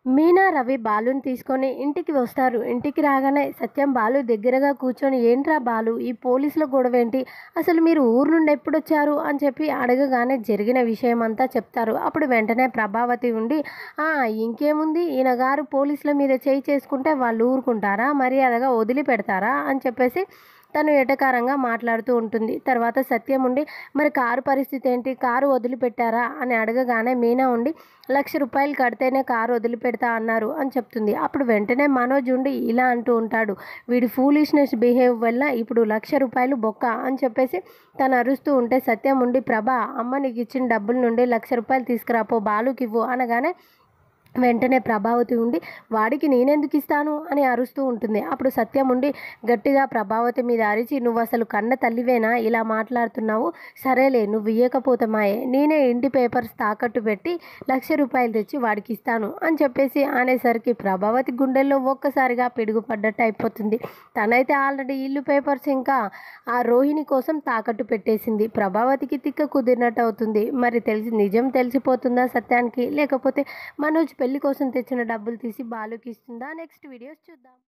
మీనా, రవి బాలుని తీసుకొని ఇంటికి వస్తారు. ఇంటికి రాగానే సత్యం బాలు దగ్గరగా కూర్చొని, ఏంట్రా బాలు, ఈ పోలీసుల గొడవేంటి, అసలు మీరు ఊరు నుండి ఎప్పుడొచ్చారు అని చెప్పి అడగగానే జరిగిన విషయం అంతా చెప్తారు. అప్పుడు వెంటనే ప్రభావతి ఉండి, ఇంకేముంది, ఈయన గారు పోలీసుల మీద చేయి చేసుకుంటే వాళ్ళు ఊరుకుంటారా, మర్యాదగా వదిలిపెడతారా అని చెప్పేసి తను ఎటకారంగా మాట్లాడుతూ ఉంటుంది. తర్వాత సత్యం ఉండి, మరి కారు పరిస్థితి ఏంటి, కారు వదిలిపెట్టారా అని అడగగానే మీనా ఉండి, ₹1,00,000 కడితేనే కారు వదిలిపెడతా అన్నారు అని చెప్తుంది. అప్పుడు వెంటనే మనోజ్ ఉండి ఇలా అంటూ ఉంటాడు, వీడి ఫూలిష్నెస్ బిహేవ్ వల్ల ఇప్పుడు ₹1,00,000 బొక్క అని చెప్పేసి తను అరుస్తూ ఉంటే సత్యం ఉండి, ప్రభా, అమ్మ నీకు ఇచ్చిన డబ్బుల నుండి ₹1,00,000 తీసుకురాపో, బాలుకి ఇవ్వు అనగానే వెంటనే ప్రభావతి ఉండి, వాడికి నేనెందుకు ఇస్తాను అని అరుస్తూ ఉంటుంది. అప్పుడు సత్యం ఉండి గట్టిగా ప్రభావతి మీద అరిచి, నువ్వు అసలు కన్న తల్లివేనా, ఇలా మాట్లాడుతున్నావు, సరేలే నువ్వు ఇయ్యకపోతే మాయే, నేనే ఇంటి పేపర్స్ తాకట్టు పెట్టి ₹1,00,000 తెచ్చి వాడికి ఇస్తాను అని చెప్పేసి అనేసరికి ప్రభావతి గుండెల్లో ఒక్కసారిగా పిడుగుపడ్డట్టు అయిపోతుంది. తనైతే ఆల్రెడీ ఇల్లు పేపర్స్ ఇంకా ఆ రోహిణి కోసం తాకట్టు పెట్టేసింది. ప్రభావతికి తిక్క కుదిరినట్టు అవుతుంది. మరి నిజం తెలిసిపోతుందా సత్యానికి, లేకపోతే మనోజ్ పెళ్లి కోసం తెచ్చిన డబ్బులు తీసి బాలుకి ఇస్తుందా? నెక్స్ట్ వీడియోస్ చూద్దాం.